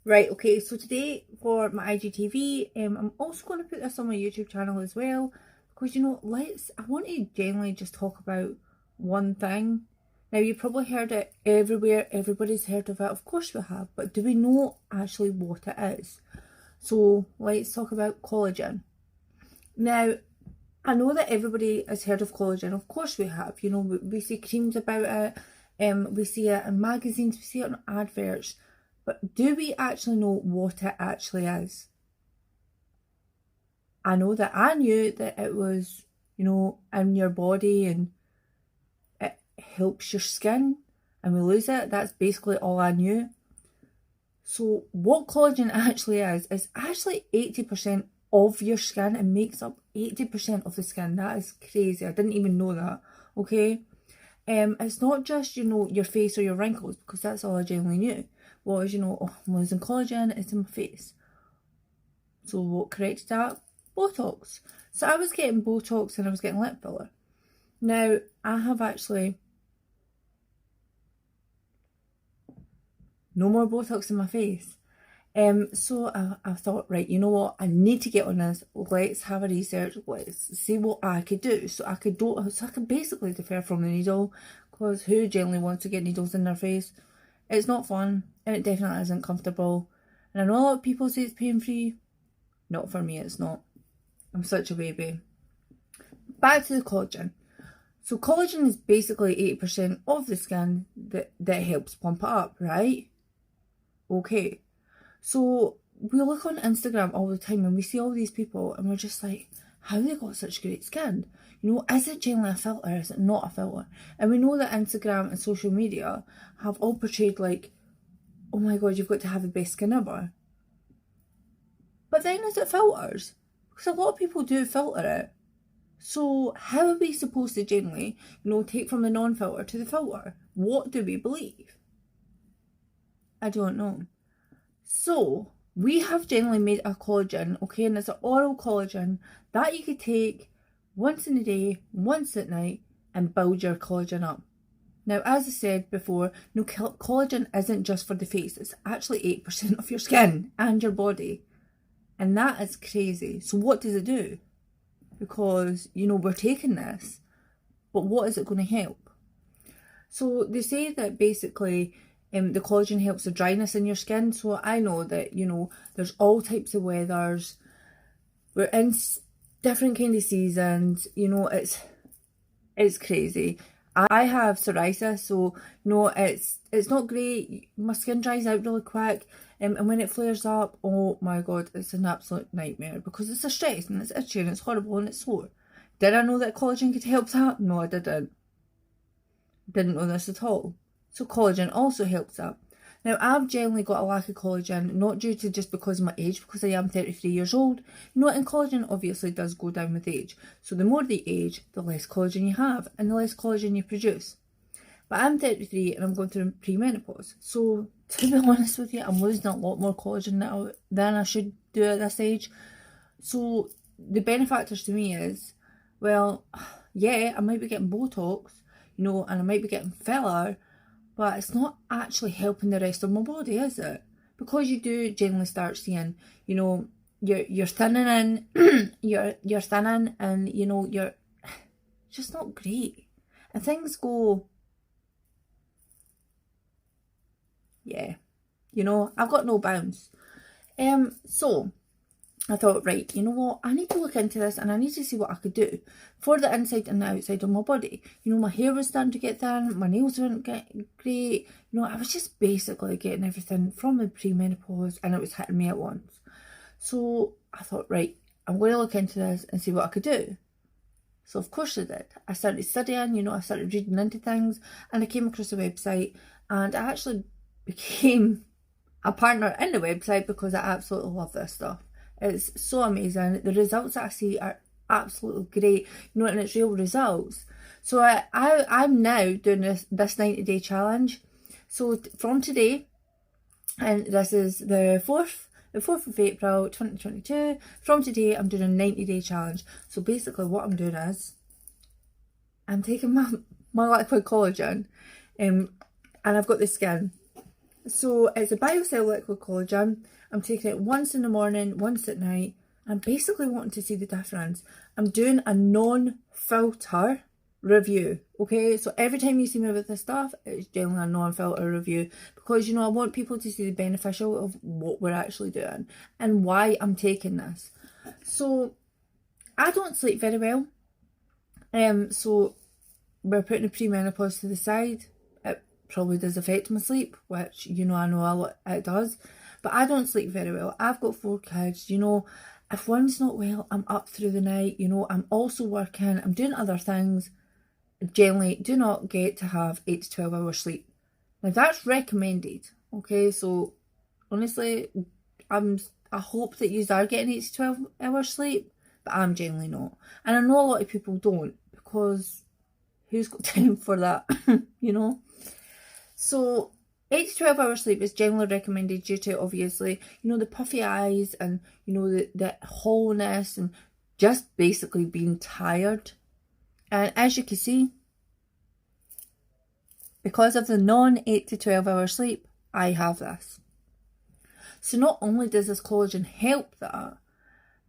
Right, okay, so today for my IGTV, I'm also going to put this on my YouTube channel as well, because I want to generally just talk about one thing. Now, you probably heard it everywhere, everybody's heard of it, of course we have, but do we know actually what it is? So let's talk about collagen. Now, I know that everybody has heard of collagen, of course we have, we see creams about it, we see it in magazines, we see it on adverts. But do we actually know what it actually is? I know that I knew that it was, in your body and it helps your skin and we lose it. That's basically all I knew. So what collagen actually is actually 80% of your skin and makes up 80% of the skin. That is crazy. I didn't even know that. Okay. It's not just, your face or your wrinkles, because that's all I generally knew. Was, oh, I'm losing collagen, it's in my face. So what corrected that? Botox. So I was getting Botox and I was getting lip filler. Now, I have actually no more Botox in my face. So I thought, right, you know what? I need to get on this. Let's have a research. Let's see what I could do. So I could basically defer from the needle, because who generally wants to get needles in their face? It's not fun, and it definitely isn't comfortable. And I know a lot of people say it's pain-free. Not for me, it's not. I'm such a baby. Back to the collagen. So collagen is basically 80% of the skin that helps pump it up, right? Okay. So we look on Instagram all the time and we see all these people and we're just like, how have they got such great skin? Is it generally a filter? Is it not a filter? And we know that Instagram and social media have all portrayed like, oh my god, you've got to have the best skin ever. But then is it filters? Because a lot of people do filter it. So how are we supposed to generally, take from the non-filter to the filter? What do we believe? I don't know. So we have generally made a collagen, okay, and it's an oral collagen that you could take once in a day, once at night, and build your collagen up. Now, as I said before, collagen isn't just for the face. It's actually 8% of your skin and your body. And that is crazy. So what does it do? Because, we're taking this, but what is it going to help? So they say that basically the collagen helps the dryness in your skin. So I know that, there's all types of weathers. We're in different kind of seasons. It's crazy. I have psoriasis, so it's not great. My skin dries out really quick, and when it flares up, oh my god, it's an absolute nightmare because it's a stress and it's itchy and it's horrible and it's sore. Did I know that collagen could help that? No, I didn't. Didn't know this at all. So collagen also helps that. Now, I've generally got a lack of collagen, not due to just because of my age, because I am 33 years old. And collagen obviously does go down with age. So the more the age, the less collagen you have, and the less collagen you produce. But I'm 33 and I'm going through premenopause. So, to be honest with you, I'm losing a lot more collagen than I should do at this age. So, the benefactors to me is, well, yeah, I might be getting Botox, and I might be getting filler, but it's not actually helping the rest of my body, is it? Because you do generally start seeing, you're thinning in, you're thinning, and you're just not great, and things go, yeah, I've got no bounds. So I thought, right, you know what, I need to look into this and I need to see what I could do for the inside and the outside of my body. My hair was starting to get thin, my nails weren't getting great, I was just basically getting everything from the premenopause and it was hitting me at once. So I thought, right, I'm going to look into this and see what I could do. So of course I did. I started studying, I started reading into things, and I came across a website and I actually became a partner in the website because I absolutely love this stuff. It's so amazing. The results that I see are absolutely great, and it's real results. So I'm now doing this 90-day challenge. So from today, and this is the 4th of April 2022, from today I'm doing a 90-day challenge. So basically what I'm doing is, I'm taking my liquid collagen, and I've got the skin. So it's a BioCell liquid collagen. I'm taking it once in the morning, once at night. I'm basically wanting to see the difference. I'm doing a non-filter review, okay? So every time you see me with this stuff, it's generally a non-filter review because, you know, I want people to see the beneficial of what we're actually doing and why I'm taking this. So I don't sleep very well. So we're putting the premenopause to the side. It probably does affect my sleep, which, you know, I know a lot it does. But I don't sleep very well. I've got 4 kids, you know. If one's not well, I'm up through the night, you know. I'm also working, I'm doing other things. Generally, do not get to have 8 to 12 hours sleep. Now, that's recommended, okay? So, honestly, I hope that you are getting 8 to 12 hours sleep, but I'm generally not. And I know a lot of people don't, because who's got time for that, you know? So 8 to 12 hours sleep is generally recommended due to, obviously, you know, the puffy eyes and, you know, the wholeness and just basically being tired. And as you can see, because of the non-8 to 12 hour sleep, I have this. So not only does this collagen help that,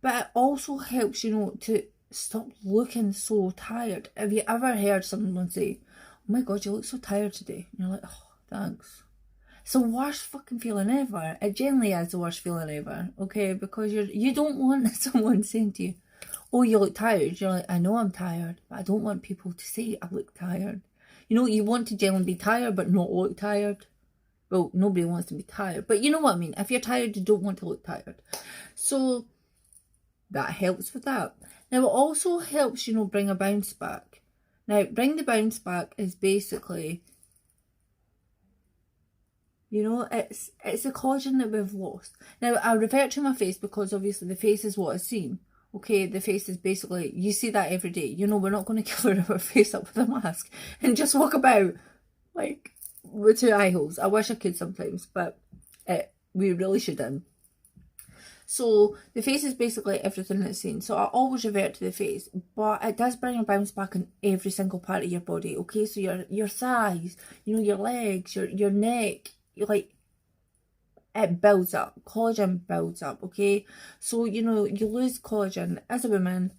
but it also helps, you know, to stop looking so tired. Have you ever heard someone say, oh my God, you look so tired today? And you're like, oh, thanks. It's the worst fucking feeling ever. It generally is the worst feeling ever, okay? Because you don't want someone saying to you, oh, you look tired. You're like, I know I'm tired, but I don't want people to say I look tired. You know, you want to generally be tired, but not look tired. Well, nobody wants to be tired, but you know what I mean. If you're tired, you don't want to look tired. So that helps with that. Now, it also helps, you know, bring a bounce back. Now, bring the bounce back is basically, you know, it's the collagen that we've lost. Now, I revert to my face because obviously the face is what is seen. Okay, the face is basically, you see that every day. You know, we're not going to cover our face up with a mask and just walk about like with 2 eye holes. I wish I could sometimes, but we really shouldn't. So the face is basically everything that's seen. So I always revert to the face, but it does bring a bounce back on every single part of your body. Okay, so your thighs, you know, your legs, your neck, like it builds up. Collagen builds up. Okay, so you know you lose collagen as a woman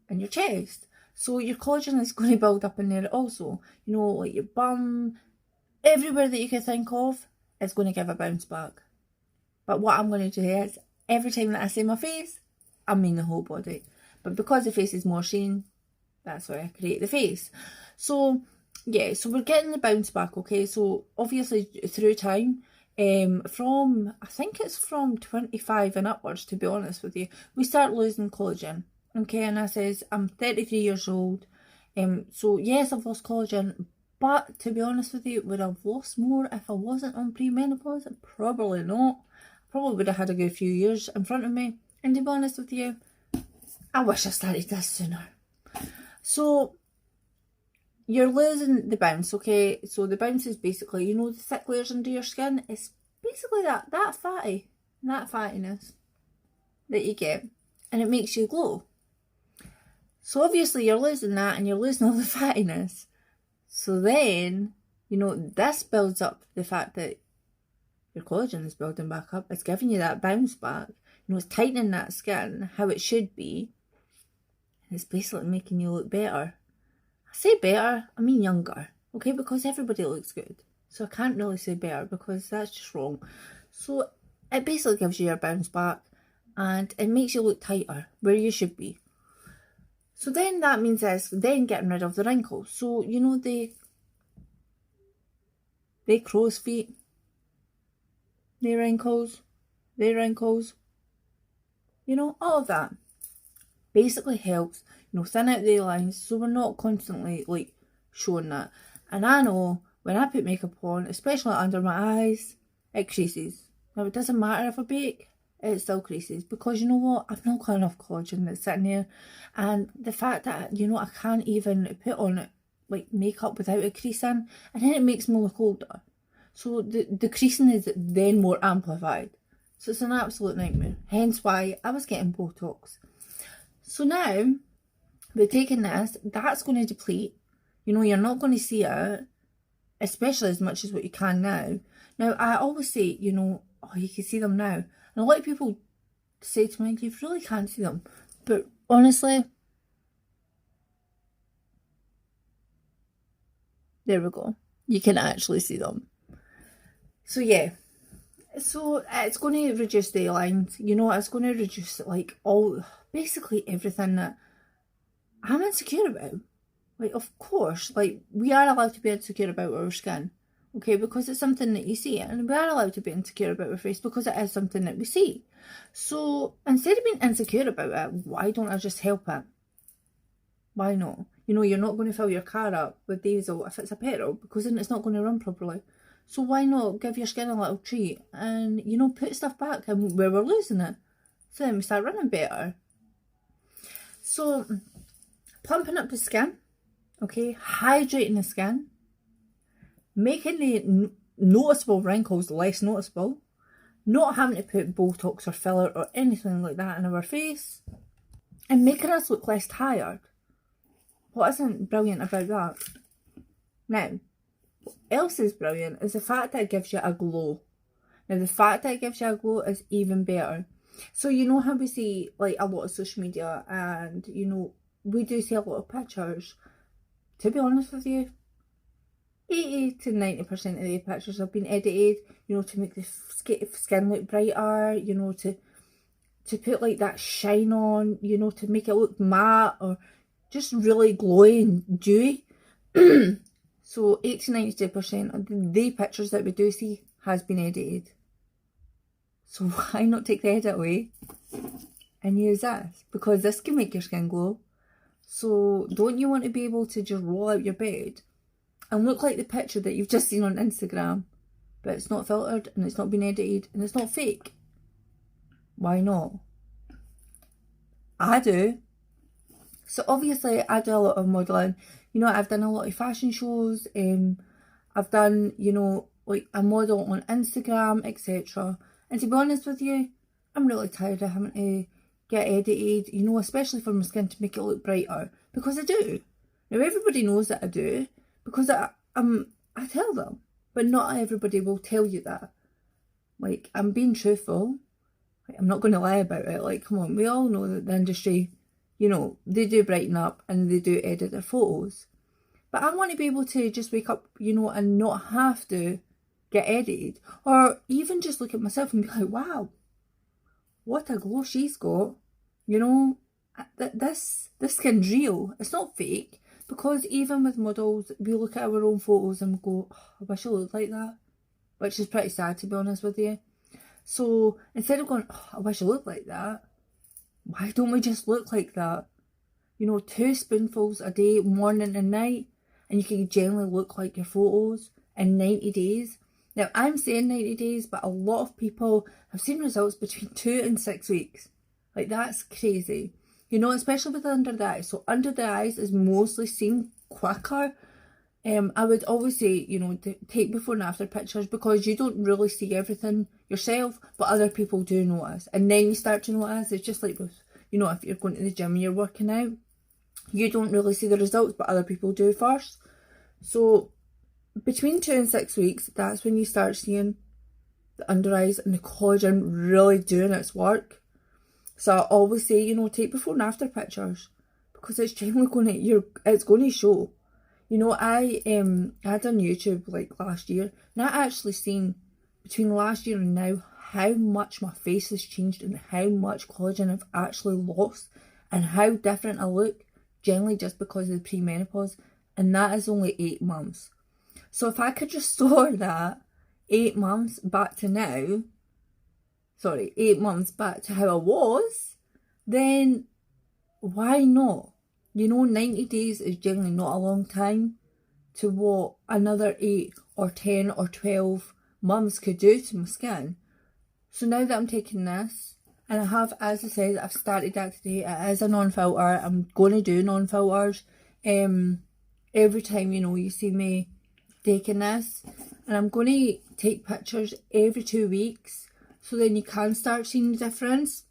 in your chest. So your collagen is going to build up in there also. You know, like your bum, everywhere that you can think of is going to give a bounce back. But what I'm going to do is, every time that I say my face, I mean the whole body. But because the face is more seen, that's why I create the face. So, yeah, so we're getting the bounce back, okay? So, obviously, through time, I think it's from 25 and upwards, to be honest with you, we start losing collagen, okay? And I says, I'm 33 years old, so yes, I've lost collagen, but to be honest with you, would I have lost more if I wasn't on premenopause? Probably not. Probably would have had a good few years in front of me. And to be honest with you, I wish I started this sooner. So, you're losing the bounce, okay? So the bounce is basically, you know, the thick layers under your skin. It's basically that fattiness that you get. And it makes you glow. So obviously you're losing that and you're losing all the fattiness. So then, you know, this builds up the fact that your collagen is building back up. It's giving you that bounce back. You know, it's tightening that skin how it should be. And it's basically making you look better. I say better, I mean younger. Okay, because everybody looks good. So I can't really say better because that's just wrong. So it basically gives you your bounce back and it makes you look tighter where you should be. So then that means it's then getting rid of the wrinkles. So, you know, they crow's feet, they wrinkles, you know, all of that basically helps, you know, thin out the lines so we're not constantly like showing that. And I know when I put makeup on, especially under my eyes, it creases. Now it doesn't matter if I bake, it still creases because you know what, I've not got enough collagen that's sitting there. And the fact that, you know, I can't even put on like makeup without a crease in, and then it makes me look older. So the creasing is then more amplified. So it's an absolute nightmare. Hence why I was getting Botox. So now, we're taking this, that's going to deplete. You know, you're not going to see it, especially as much as what you can now. Now, I always say, you know, oh, you can see them now. And a lot of people say to me, you really can't see them. But honestly, there we go. You can actually see them. So yeah. So it's going to reduce the lines. You know, it's going to reduce like basically everything that I'm insecure about. Like, of course, like, we are allowed to be insecure about our skin, okay, because it's something that you see, and we are allowed to be insecure about our face because it is something that we see. So instead of being insecure about it, why don't I just help it? Why not? You know, you're not going to fill your car up with diesel if it's a petrol, because then it's not going to run properly. So why not give your skin a little treat and, you know, put stuff back and where we're losing it, so then we start running better. So plumping up the skin, okay, hydrating the skin, making the noticeable wrinkles less noticeable, not having to put Botox or filler or anything like that in our face, and making us look less tired. What isn't brilliant about that? Now, what else is brilliant is the fact that it gives you a glow. Now, the fact that it gives you a glow is even better. So, you know how we see, like, a lot of social media, and, you know, we do see a lot of pictures. To be honest with you, 80 to 90% of the pictures have been edited, you know, to make the skin look brighter, you know, to put like that shine on, you know, to make it look matte or just really glowy and dewy. So 80 to 92% of the pictures that we do see has been edited. So why not take the edit away and use this? Because this can make your skin glow. So don't you want to be able to just roll out your bed and look like the picture that you've just seen on Instagram, but it's not filtered and it's not been edited and it's not fake? Why not? I do. So obviously I do a lot of modelling. You know, I've done a lot of fashion shows. I've done, you know, like a model on Instagram, etc. And to be honest with you, I'm really tired of having to get edited, you know, especially for my skin to make it look brighter. Because I do. Now everybody knows that I do, because I tell them, but not everybody will tell you that. Like, I'm being truthful. Like, I'm not going to lie about it. Like, come on, we all know that the industry, you know, they do brighten up and they do edit their photos. But I want to be able to just wake up, you know, and not have to get edited. Or even just look at myself and be like, wow, what a glow she's got. You know, this skin's real. It's not fake. Because even with models, we look at our own photos and go, oh, I wish I looked like that. Which is pretty sad, to be honest with you. So instead of going, oh, I wish I looked like that, why don't we just look like that? You know, 2 spoonfuls a day, morning and night, and you can generally look like your photos in 90 days. Now, I'm saying 90 days, but a lot of people have seen results between 2 and 6 weeks. Like, that's crazy. You know, especially with under the eyes. So under the eyes is mostly seen quicker. I would always say, you know, to take before and after pictures, because you don't really see everything yourself, but other people do notice. And then you start to notice. It's just like with, you know, if you're going to the gym and you're working out, you don't really see the results, but other people do first. So between 2 and 6 weeks, that's when you start seeing the under eyes and the collagen really doing its work. So I always say, you know, take before and after pictures, because it's generally it's going to show. You know, I done YouTube like last year, and I actually seen between last year and now how much my face has changed and how much collagen I've actually lost and how different I look, generally just because of the pre-menopause, and that is only 8 months. So if I could restore that 8 months back to now, 8 months back to how I was, then why not? You know, 90 days is generally not a long time to what another 8 or 10 or 12 months could do to my skin. So now that I'm taking this, and I have, as I said, I've started that today. It is a non-filter. I'm going to do non-filters every time, you know, you see me taking this. And I'm going to take pictures every 2 weeks, so then you can start seeing the difference.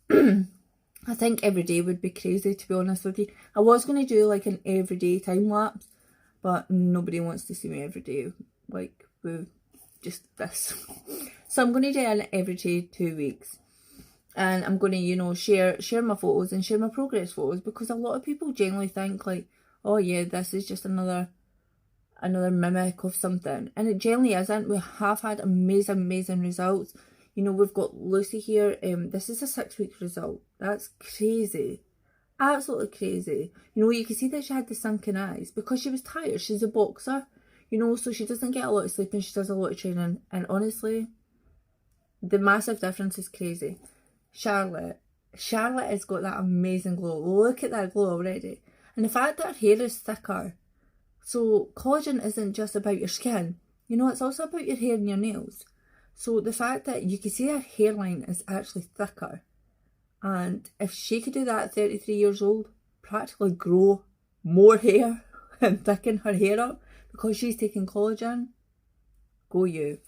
I think every day would be crazy, to be honest with you. I was going to do like an everyday time lapse, but nobody wants to see me every day. Like, boo. just this. So I'm going to do it every 2 weeks. And I'm going to, you know, share my photos and share my progress photos, because a lot of people generally think like, oh yeah, this is just another mimic of something. And it generally isn't. We have had amazing results. You know, we've got Lucy here. This is a 6-week result. That's crazy. Absolutely crazy. You know, you can see that she had the sunken eyes because she was tired. She's a boxer, you know, so she doesn't get a lot of sleep and she does a lot of training. And honestly, the massive difference is crazy. Charlotte has got that amazing glow. Look at that glow already. And the fact that her hair is thicker. So collagen isn't just about your skin. You know, it's also about your hair and your nails. So the fact that you can see her hairline is actually thicker. And if she could do that at 33 years old, practically grow more hair and thicken her hair up because she's taking collagen, go you.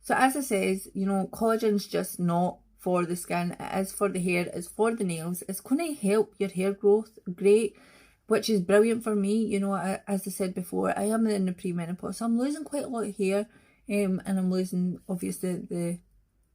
So as I says, you know, collagen's just not for the skin. It is for the hair, it's for the nails. It's going to help your hair growth, great, which is brilliant for me. You know, as I said before, I am in the premenopause, so I'm losing quite a lot of hair, and I'm losing, obviously, the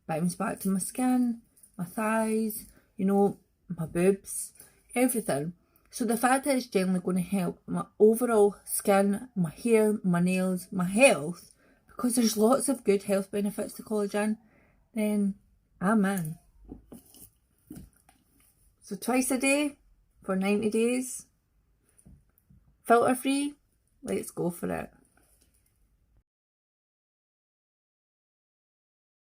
bounce back to my skin, my thighs, you know, my boobs, everything. So the fact that it's generally going to help my overall skin, my hair, my nails, my health, because there's lots of good health benefits to collagen, then I'm in. So twice a day for 90 days, filter free, let's go for it.